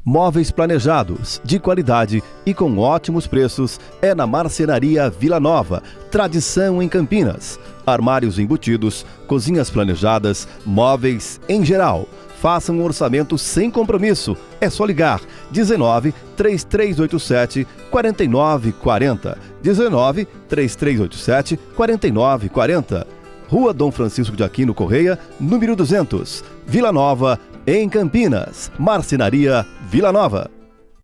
Móveis planejados, de qualidade e com ótimos preços é na Marcenaria Vila Nova, tradição em Campinas. Armários embutidos, cozinhas planejadas, móveis em geral. Faça um orçamento sem compromisso. É só ligar 19 3387 4940. 19 3387 4940. Rua Dom Francisco de Aquino Correia, número 200, Vila Nova, em Campinas. Marcenaria Vila Nova.